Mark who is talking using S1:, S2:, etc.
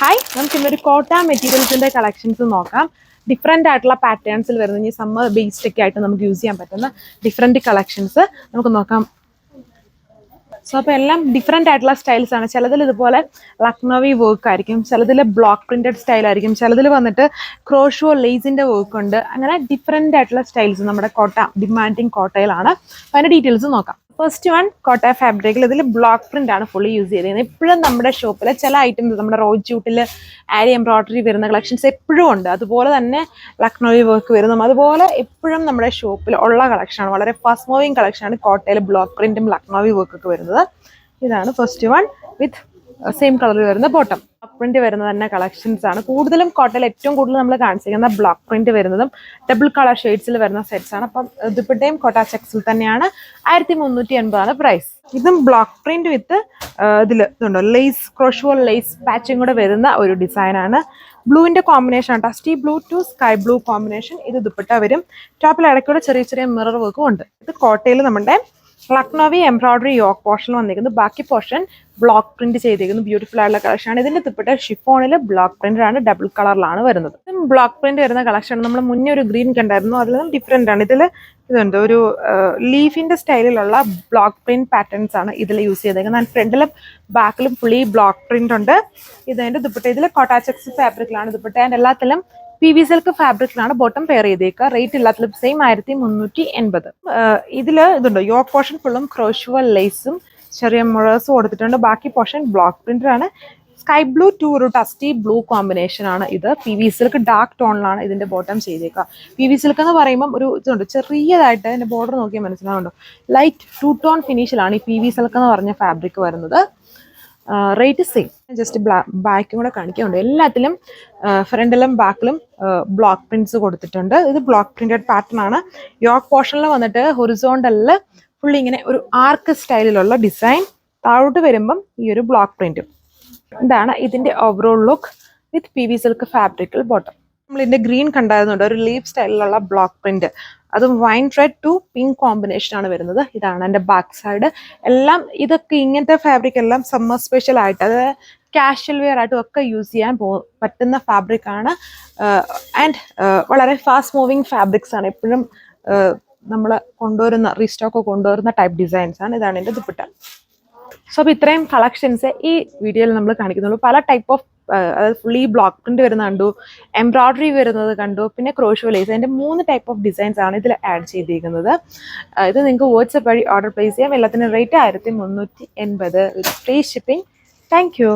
S1: Hi, നമുക്ക് ഇന്നൊരു കോട്ട മെറ്റീരിയൽസിൻ്റെ കളക്ഷൻസ് നോക്കാം. ഡിഫറെൻ്റ് ആയിട്ടുള്ള പാറ്റേൺസിൽ വരുന്ന ഈ സമ്മർ ബേസ്ഡ് ഒക്കെ ആയിട്ട് നമുക്ക് യൂസ് ചെയ്യാൻ പറ്റുന്ന ഡിഫറെൻറ്റ് കളക്ഷൻസ് നമുക്ക് നോക്കാം. സോ അപ്പോൾ എല്ലാം ഡിഫറെൻ്റ് ആയിട്ടുള്ള സ്റ്റൈൽസ് ആണ്. ചിലതിൽ ഇതുപോലെ ലക്നവി വർക്ക് ആയിരിക്കും, ചിലതിൽ ബ്ലോക്ക് പ്രിൻറ്റഡ് സ്റ്റൈൽ ആയിരിക്കും, ചിലതിൽ വന്നിട്ട് ക്രോഷോ ലേസിൻ്റെ വർക്ക് ഉണ്ട്. അങ്ങനെ ഡിഫറെൻ്റ് ആയിട്ടുള്ള സ്റ്റൈൽസ് നമ്മുടെ കോട്ട ഡിമാൻഡിങ് കോട്ടയിലാണ്. അപ്പോൾ അതിൻ്റെ ഡീറ്റെയിൽസ് നോക്കാം. ഫസ്റ്റ് വൺ കോട്ട ഫാബ്രിക്കിൽ ഇതിൽ ബ്ലോക്ക് പ്രിന്റ് ആണ് ഫുള്ളി യൂസ് ചെയ്തിരിക്കുന്നത്. എപ്പോഴും നമ്മുടെ ഷോപ്പിൽ ചില ഐറ്റംസ് നമ്മുടെ റോഡ് ജൂട്ടിൽ ആരി എംബ്രോയിഡറി വരുന്ന കളക്ഷൻസ് എപ്പോഴും ഉണ്ട്. അതുപോലെ തന്നെ ലക്നോവി വർക്ക് വരുന്നതും അതുപോലെ എപ്പോഴും നമ്മുടെ ഷോപ്പിൽ ഉള്ള കളക്ഷനാണ്. വളരെ ഫാസ്റ്റ് മൂവിങ് കളക്ഷനാണ് കോട്ടയിൽ ബ്ലോക്ക് പ്രിന്റും ലക്നോവി വർക്കൊക്കെ വരുന്നത്. ഇതാണ് ഫസ്റ്റ് വൺ വിത്ത് സെയിം കളറിൽ വരുന്ന ബോട്ടം. ബ്ലോക്ക് പ്രിന്റ് വരുന്ന തന്നെ കളക്ഷൻസ് ആണ്. കൂടുതലും കോട്ടയിൽ ഏറ്റവും കൂടുതൽ നമ്മൾ കാണിച്ചിരിക്കുന്ന ബ്ലോക്ക് പ്രിന്റ് വരുന്നതും ഡബിൾ കളർ ഷെയ്ഡ്സിൽ വരുന്ന സെറ്റ്സ് ആണ്. അപ്പം ദുപ്പട്ടയും കോട്ട ചെക്സിൽ തന്നെയാണ്. 1380 പ്രൈസ്. ഇതും ബ്ലോക്ക് പ്രിന്റ് വിത്ത് ഇതുണ്ടോ ലേസ് ക്രോഷോ ലേസ് പാച്ചും കൂടെ വരുന്ന ഒരു ഡിസൈനാണ്. ബ്ലൂവിന്റെ കോമ്പിനേഷൻ ആണ്, dusty blue to sky blue combination. ഇത് ദുപ്പട്ട വരും. ടോപ്പിൽ ഇടയ്ക്കൂടെ ചെറിയ ചെറിയ മിറർ വർക്കും ഉണ്ട്. ഇത് കോട്ടയിൽ നമ്മുടെ ലക്നോവി എംബ്രോയിഡറി യോക്ക് പോർഷനിൽ വന്നിരിക്കുന്നു. ബാക്കി പോർഷൻ ബ്ലോക്ക് പ്രിന്റ് ചെയ്തിരിക്കുന്നു. ബ്യൂട്ടിഫുൾ ആയിട്ടുള്ള കളക്ഷനാണ്. ഇതിന്റെ ദുപ്പട്ട ഷിഫോണിൽ ബ്ലോക്ക് പ്രിന്റ് ആണ്, ഡബിൾ കളറിലാണ് വരുന്നത്. ബ്ലോക്ക് പ്രിന്റ് വരുന്ന കളക്ഷൻ നമ്മൾ മുന്നേ ഒരു ഗ്രീൻ കണ്ടായിരുന്നു, അതിൽ നിന്നും ഡിഫറെന്റ് ആണ്. ഇതിൽ ഇതുണ്ട് ഒരു ലീഫിന്റെ സ്റ്റൈലിലുള്ള ബ്ലോക്ക് പ്രിന്റ് പാറ്റേൺസ് ആണ് ഇതിൽ യൂസ് ചെയ്തേക്കുന്നത്. ഫ്രണ്ടിലും ബാക്കിലും ഫുള്ളി ബ്ലോക്ക് പ്രിന്റ് ഉണ്ട്. ഇതിന്റെ ദുപ്പട്ട ഇതിൽ കോട്ട ചെക്സ് ഫാബ്രിക്കിലാണ് ദുപ്പട്ട. ആൻഡ് എല്ലാത്തിലും PV സിൽക്ക് ഫാബ്രിക്കിലാണ് ബോട്ടം പെയർ ചെയ്തേക്കുക. റേറ്റ് എല്ലാത്തിലും സെയിം 1380. ഇതിൽ ഇതുണ്ട് യോക്ക് പോർഷൻ ഫുള്ളും ക്രോഷോ ലേസും ചെറിയ മിറേഴ്സും കൊടുത്തിട്ടുണ്ട്. ബാക്കി പോർഷൻ ബ്ലോക്ക് പ്രിന്റ് ആണ്. സ്കൈ ബ്ലൂ ടു ഒരു ടസ്റ്റി ബ്ലൂ കോമ്പിനേഷൻ ആണ്. ഇത് PV സിൽക്ക് ഡാർക്ക് ടോണിലാണ് ഇതിന്റെ ബോട്ടം ചെയ്തേക്കുക. PV സിൽക്ക് എന്ന് പറയുമ്പോൾ ഒരു ഇതുണ്ട് ചെറിയതായിട്ട് അതിന്റെ ബോർഡർ നോക്കിയാൽ മനസ്സിലാവുന്നുണ്ടോ, ലൈറ്റ് 2 ടോൺ ഫിനിഷിലാണ് ഈ PV സിൽക്ക് എന്ന് പറഞ്ഞ ഫാബ്രിക് വരുന്നത്. Rate same. ജസ്റ്റ് ബാക്കും കൂടെ കാണിക്കുന്നുണ്ട്. എല്ലാത്തിലും ഫ്രണ്ടിലും ബാക്കിലും ബ്ലോക്ക് പ്രിന്റ്സ് കൊടുത്തിട്ടുണ്ട്. ഇത് ബ്ലോക്ക് പ്രിന്റഡ് പാറ്റേൺ ആണ്. യോക്ക് പോർഷനിൽ വന്നിട്ട് ഹൊറിസോണ്ടലിൽ ഫുള്ളി ഇങ്ങനെ ഒരു ആർക്ക് സ്റ്റൈലിലുള്ള ഡിസൈൻ, താഴോട്ട് വരുമ്പം ഈ ഒരു ബ്ലോക്ക് പ്രിന്റും. ഇതാണ് ഇതിന്റെ overall look with PV silk ഫാബ്രിക്കൽ ബോട്ടം. നമ്മൾ ഇതിന്റെ ഗ്രീൻ കണ്ടായിരുന്നുണ്ട്, ഒരു ലീഫ് സ്റ്റൈലിലുള്ള ബ്ലോക്ക് പ്രിന്റ്. അതും wine red to pink combination ആണ് വരുന്നത്. ഇതാണ് എൻ്റെ ബാക്ക് സൈഡ്. എല്ലാം ഇതൊക്കെ ഇങ്ങനത്തെ ഫാബ്രിക് എല്ലാം സമ്മർ സ്പെഷ്യൽ ആയിട്ട്, അതായത് കാഷ്വൽ വെയർ ആയിട്ടും ഒക്കെ യൂസ് ചെയ്യാൻ പറ്റുന്ന ഫാബ്രിക് ആണ്. ആൻഡ് വളരെ ഫാസ്റ്റ് മൂവിങ് ഫാബ്രിക്സ് ആണ്. എപ്പോഴും നമ്മൾ കൊണ്ടുവരുന്ന റീസ്റ്റോക്ക് കൊണ്ടുവരുന്ന ടൈപ്പ് ഡിസൈൻസ് ആണ്. ഇതാണ് എൻ്റെ ദുപ്പട്ട. സോ അപ്പോൾ ഇത്രയും കളക്ഷൻസ് ഈ വീഡിയോയിൽ നമ്മൾ കാണിക്കുന്നുള്ളൂ. പല ടൈപ്പ് ഓഫ് അതായത് ഫുള്ളി ബ്ലോക്ക് പ്രിന്റ് വരുന്ന കണ്ടു, എംബ്രോയിഡറി വരുന്നത് കണ്ടു, പിന്നെ ക്രോഷോ ലേസ്. അതിൻ്റെ 3 ടൈപ്പ് ഓഫ് ഡിസൈൻസ് ആണ് ഇതിൽ ആഡ് ചെയ്തിരിക്കുന്നത്. ഇത് നിങ്ങൾക്ക് വാട്സ്ആപ്പ് വഴി ഓർഡർ പ്ലേസ് ചെയ്യാം. എല്ലാത്തിനും rate 1380 with free shipping. Thank you.